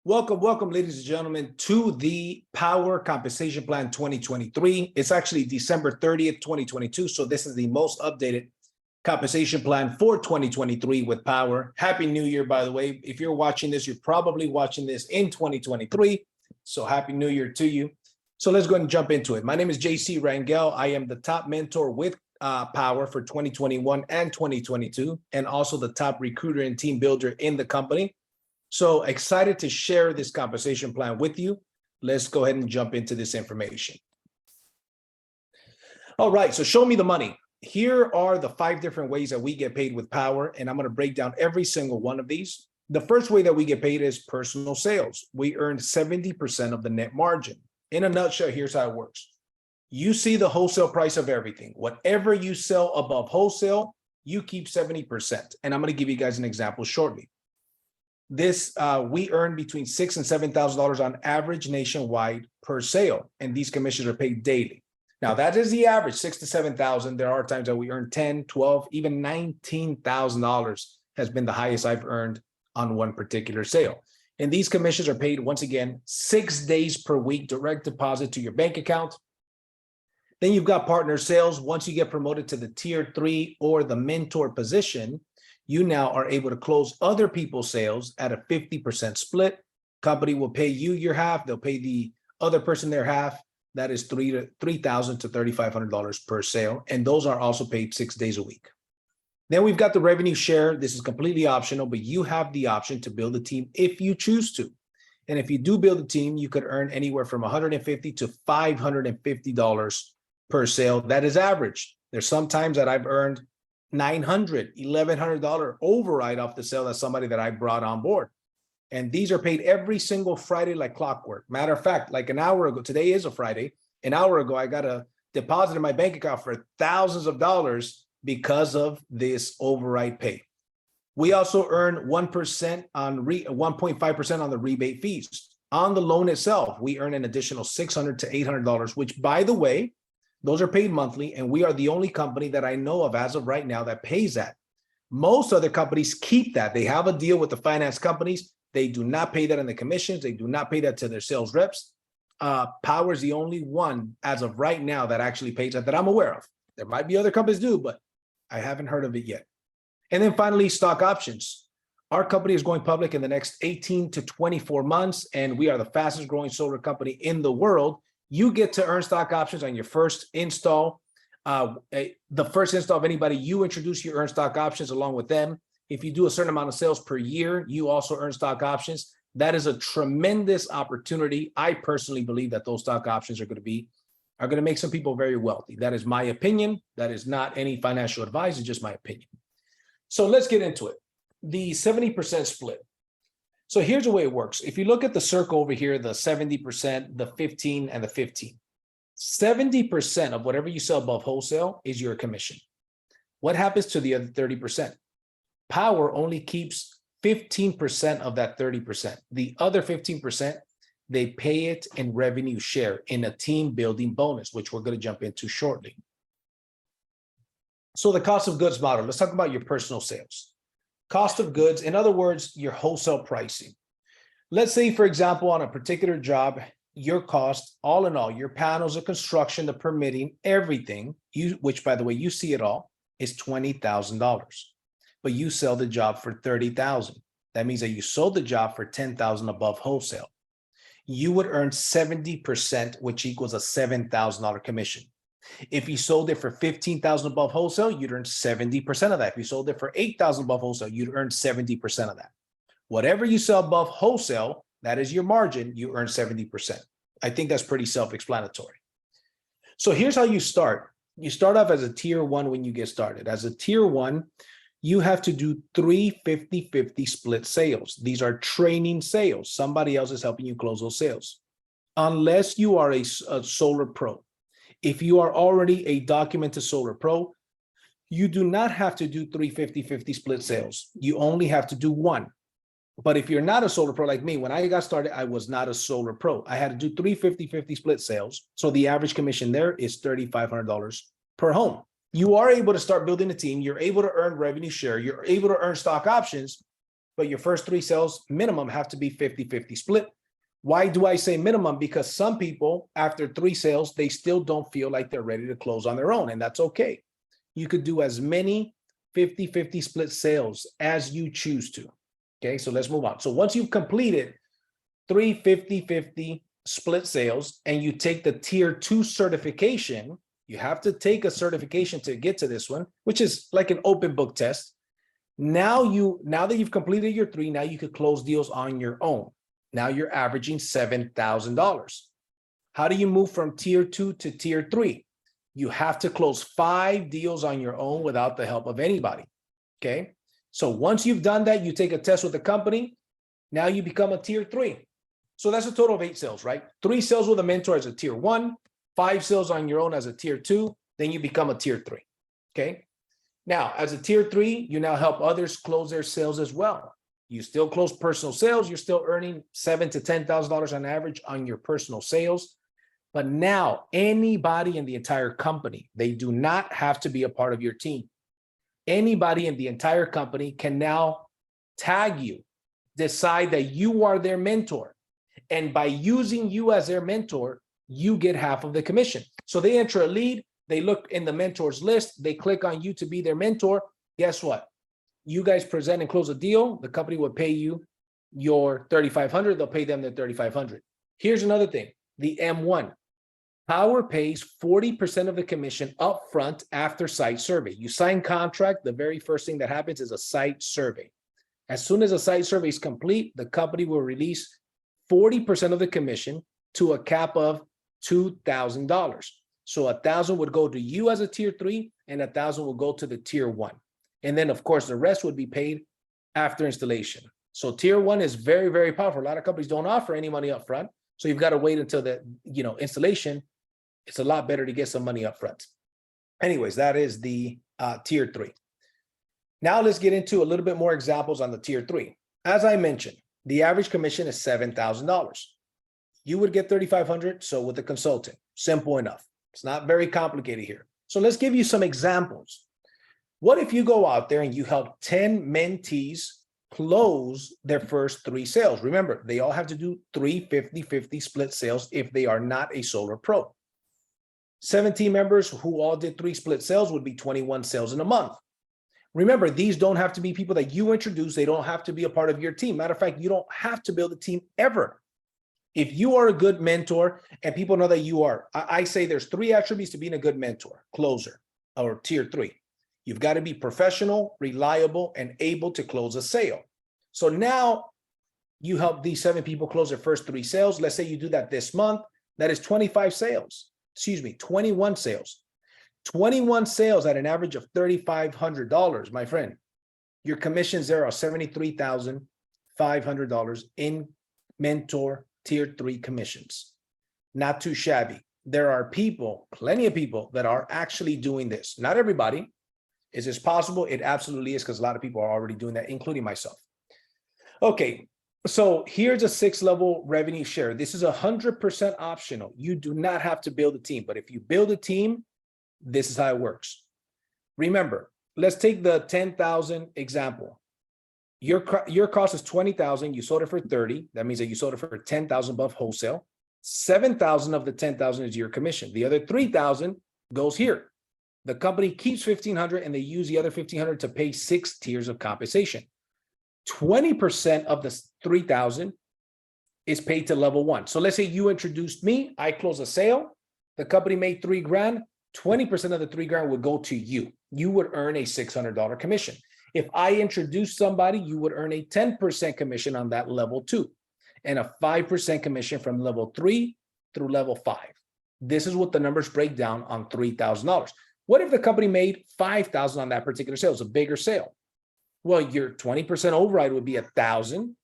Welcome, ladies and gentlemen, to the Powur Compensation Plan 2023. It's actually December 30th, 2022. So this is the most updated compensation plan for 2023 with Powur. Happy New Year, by the way. If you're watching this, you're probably watching this in 2023. So happy New Year to you. So let's go ahead and jump into it. My name is JC Rangel. I am the top mentor with Powur for 2021 and 2022, and also the top recruiter and team builder in the company. So excited to share this compensation plan with you. Let's go ahead and jump into this information. All right, so show me the money. Here are the 5 different ways that we get paid with Powur, and I'm going to break down every single one of these. The first way that we get paid is personal sales. We earn 70% of the net margin. In a nutshell, here's how it works. You see the wholesale price of everything. Whatever you sell above wholesale, you keep 70%. And I'm going to give you guys an example shortly. We earn between $6,000 and $7,000 on average nationwide per sale, and these commissions are paid daily. Now that is the average, $6,000 to $7,000. There are times that we earn $10,000, $12,000, even $19,000 has been the highest I've earned on one particular sale. And these commissions are paid, once again, 6 days per week, direct deposit to your bank account. Then you've got partner sales. Once you get promoted to the tier 3 or the mentor position, you now are able to close other people's sales at a 50% split. Company will pay you your half. They'll pay the other person their half. That is $3,000 to $3,500 per sale. And those are also paid 6 days a week. Then we've got the revenue share. This is completely optional, but you have the option to build a team if you choose to. And if you do build a team, you could earn anywhere from $150 to $550 per sale. That is average. There's some times that I've earned $900, $1,100 override off the sale. That's somebody that I brought on board. And these are paid every single Friday like clockwork. Matter of fact, like an hour ago, today is a Friday, an hour ago, I got a deposit in my bank account for thousands of dollars because of this override pay. We also earn 1% on 1.5% on the rebate fees. On the loan itself, we earn an additional $600 to $800, which, by the way, those are paid monthly, and we are the only company that I know of as of right now that pays that. Most other companies keep that. They have a deal with the finance companies. They do not pay that in the commissions. They do not pay that to their sales reps. Powur is the only one as of right now that actually pays that I'm aware of. There might be other companies do, but I haven't heard of it yet. And then finally, stock options. Our company is going public in the next 18 to 24 months, and we are the fastest growing solar company in the world. You get to earn stock options on your first install. The first install of anybody you introduce, you earn stock options along with them. If you do a certain amount of sales per year, you also earn stock options. That is a tremendous opportunity. I personally believe that those stock options are going to make some people very wealthy. That is my opinion. That is not any financial advice. It's just my opinion. So let's get into it. The 70% split. So here's the way it works. If you look at the circle over here, the 70%, the 15, and the 15, 70% of whatever you sell above wholesale is your commission. What happens to the other 30%? Powur only keeps 15% of that 30%. The other 15%, they pay it in revenue share in a team building bonus, which we're going to jump into shortly. So the cost of goods model, let's talk about your personal sales. Cost of goods, in other words, your wholesale pricing. Let's say, for example, on a particular job, your cost, all in all, your panels, the construction, the permitting, everything, which, by the way, you see it all, is $20,000. But you sell the job for $30,000. That means that you sold the job for $10,000 above wholesale. You would earn 70%, which equals a $7,000 commission. If you sold it for $15,000 above wholesale, you'd earn 70% of that. If you sold it for $8,000 above wholesale, you'd earn 70% of that. Whatever you sell above wholesale, that is your margin, you earn 70%. I think that's pretty self-explanatory. So here's how you start. You start off as a tier 1 when you get started. As a tier 1, you have to do 3 50-50 split sales. These are training sales. Somebody else is helping you close those sales. Unless you are a solar pro. If you are already a documented solar pro, you do not have to do 3 50-50 split sales. You only have to do 1. But if you're not a solar pro like me, when I got started, I was not a solar pro. I had to do 3 50-50 split sales. So the average commission there is $3,500 per home. You are able to start building a team. You're able to earn revenue share. You're able to earn stock options. but your first 3 sales minimum have to be 50-50 split. Why do I say minimum? Because some people, after 3 sales, they still don't feel like they're ready to close on their own, and that's okay. You could do as many 50-50 split sales as you choose to. Okay, so let's move on. So once you've completed 3 50-50 split sales and you take the tier 2 certification, you have to take a certification to get to this one, which is like an open book test. Now that you've completed your 3, now you could close deals on your own. Now you're averaging $7,000. How do you move from tier 2 to tier 3? You have to close 5 deals on your own without the help of anybody. Okay. So once you've done that, you take a test with the company. Now you become a tier 3. So that's a total of 8 sales, right? 3 sales with a mentor as a tier 1, 5 sales on your own as a tier 2, then you become a tier 3. Okay. Now, as a tier 3, you now help others close their sales as well. You still close personal sales. You're still earning $7,000 to $10,000 on average on your personal sales. But now anybody in the entire company, they do not have to be a part of your team. Anybody in the entire company can now tag you, decide that you are their mentor. And by using you as their mentor, you get half of the commission. So they enter a lead, they look in the mentors list, they click on you to be their mentor. Guess what? You guys present and close a deal, the company will pay you your $3,500, they'll pay them their $3,500. Here's another thing, the M1. Powur pays 40% of the commission upfront after site survey. You sign contract, the very first thing that happens is a site survey. As soon as a site survey is complete, the company will release 40% of the commission to a cap of $2,000. So $1,000 would go to you as a tier 3 and $1,000 will go to the tier 1. And then of course, the rest would be paid after installation. So tier 1 is very, very powerful. A lot of companies don't offer any money up front. So you've got to wait until the installation. It's a lot better to get some money up front. Anyways, that is the tier 3. Now let's get into a little bit more examples on the tier 3. As I mentioned, the average commission is $7,000. You would get $3,500. So with a consultant, simple enough. It's not very complicated here. So let's give you some examples. What if you go out there and you help 10 mentees close their first 3 sales? Remember, they all have to do 3 50-50 split sales if they are not a solar pro. 17 members who all did 3 split sales would be 21 sales in a month. Remember, these don't have to be people that you introduce. They don't have to be a part of your team. Matter of fact, you don't have to build a team ever. If you are a good mentor and people know that you are, I say there's 3 attributes to being a good mentor, closer, or tier 3. You've got to be professional, reliable, and able to close a sale. So now you help these 7 people close their first 3 sales. Let's say you do that this month. That is 25 sales. 21 sales. 21 sales at an average of $3,500, my friend. Your commissions there are $73,500 in mentor tier 3 commissions. Not too shabby. There are people, plenty of people that are actually doing this. Not everybody. Is this possible? It absolutely is, because a lot of people are already doing that, including myself. Okay, so here's a 6-level revenue share. This is 100% optional. You do not have to build a team, but if you build a team, this is how it works. Remember, let's take the 10,000 example. Your cost is 20,000. You sold it for 30. That means that you sold it for 10,000 above wholesale. 7,000 of the 10,000 is your commission. The other 3,000 goes here. The company keeps 1,500 and they use the other 1,500 to pay 6 tiers of compensation. 20% of the 3,000 is paid to level 1. So let's say you introduced me, I close a sale, the company made $3,000, 20% of the $3,000 would go to you. You would earn a $600 commission. If I introduce somebody, you would earn a 10% commission on that level 2 and a 5% commission from level 3 through level 5. This is what the numbers break down on $3,000. What if the company made $5,000 on that particular sale? It's a bigger sale. Well, your 20% override would be 1,000.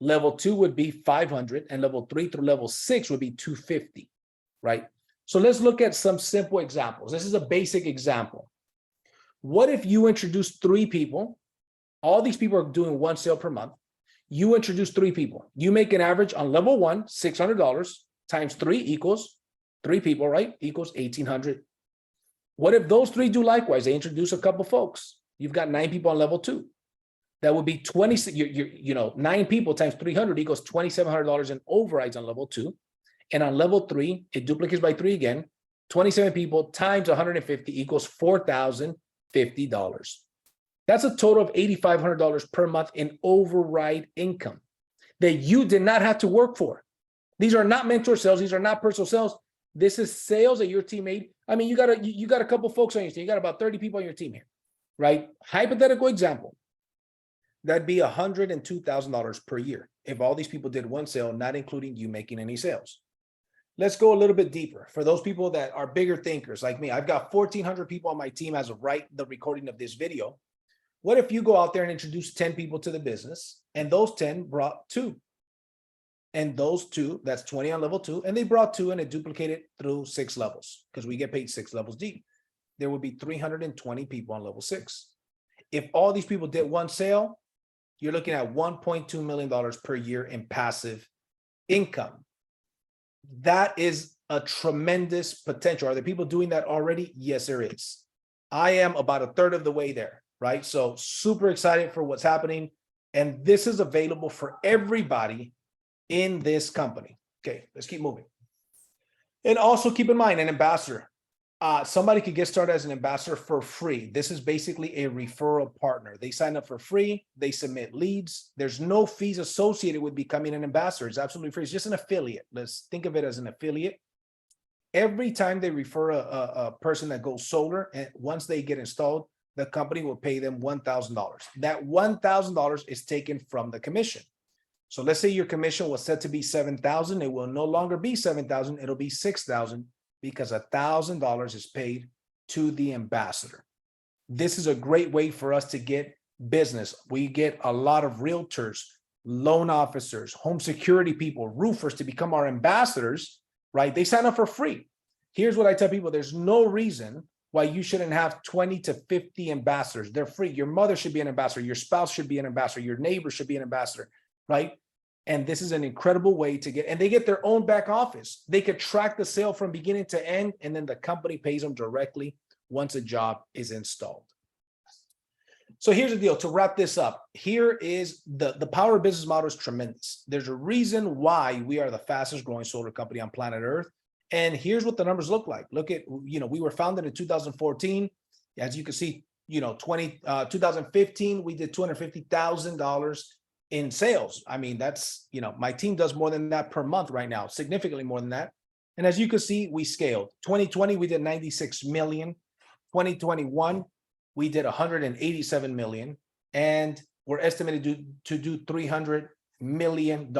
Level 2 would be 500, and level 3 through level 6 would be 250, right? So let's look at some simple examples. This is a basic example. What if you introduce 3 people? All these people are doing 1 sale per month. You introduce 3 people. You make an average on level 1, $600 times 3 equals 3 people, right? Equals 1,800. What if those 3 do likewise? They introduce a couple folks. You've got 9 people on level 2. That would be 20, you know, 9 people times 300 equals $2,700 in overrides on level 2. And on level 3, it duplicates by 3 again. 27 people times 150 equals $4,050. That's a total of $8,500 per month in override income that you did not have to work for. These are not mentor sales. These are not personal sales. This is sales that your team made. I mean, you got a couple folks on your team. You got about 30 people on your team here, right? Hypothetical example. That'd be $102,000 per year if all these people did one sale, not including you making any sales. Let's go a little bit deeper. For those people that are bigger thinkers like me, I've got 1,400 people on my team as of the recording of this video. What if you go out there and introduce 10 people to the business, and those 10 brought 2? And those 2, that's 20 on level 2, and they brought 2 and it duplicated through 6 levels because we get paid 6 levels deep. There would be 320 people on level 6. If all these people did one sale, you're looking at $1.2 million per year in passive income. That is a tremendous potential. Are there people doing that already? Yes, there is. I am about a third of the way there, right? So super excited for what's happening. And this is available for everybody in this company. Okay, let's keep moving. And also keep in mind, an ambassador. Somebody could get started as an ambassador for free. This is basically a referral partner. They sign up for free. They submit leads. There's no fees associated with becoming an ambassador. It's absolutely free. It's just an affiliate. Let's think of it as an affiliate. Every time they refer a person that goes solar, and once they get installed, the company will pay them $1,000. That $1,000 is taken from the commission. So let's say your commission was set to be $7,000. It will no longer be $7,000. It'll be $6,000. Because $1,000 is paid to the ambassador. This is a great way for us to get business. We get a lot of realtors, loan officers, home security people, roofers to become our ambassadors, right? They sign up for free. Here's what I tell people. There's no reason why you shouldn't have 20 to 50 ambassadors. They're free. Your mother should be an ambassador. Your spouse should be an ambassador. Your neighbor should be an ambassador, right? And this is an incredible way to get, and they get their own back office. They could track the sale from beginning to end, and then the company pays them directly once a job is installed. So here's the deal. To wrap this up, here is the Powur business model is tremendous. There's a reason why we are the fastest growing solar company on planet Earth. And here's what the numbers look like. Look at, we were founded in 2014. As you can see, 2015, we did $250,000 in sales. I mean, that's, my team does more than that per month right now, significantly more than that. And as you can see, we scaled. 2020, we did 96 million. 2021, we did 187 million. And we're estimated to do $300 million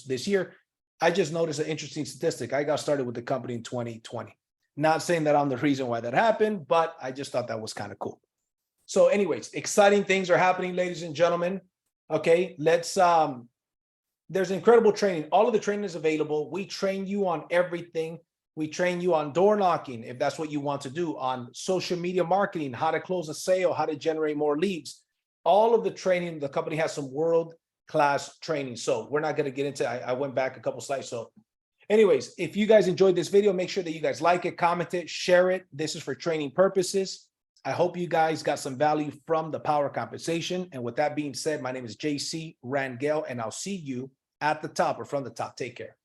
this year. I just noticed an interesting statistic. I got started with the company in 2020. Not saying that I'm the reason why that happened, but I just thought that was kind of cool. So anyways, exciting things are happening, ladies and gentlemen. Okay, there's incredible training. All of the training is available. We train you on everything. We train you on door knocking, if that's what you want to do, on social media marketing, how to close a sale, how to generate more leads. All of the training, the company has some world-class training. So we're not going to get into, I went back a couple slides. So anyways, if you guys enjoyed this video, make sure that you guys like it, comment it, share it. This is for training purposes. I hope you guys got some value from the Powur compensation. And with that being said, my name is JC Rangel, and I'll see you at the top or from the top. Take care.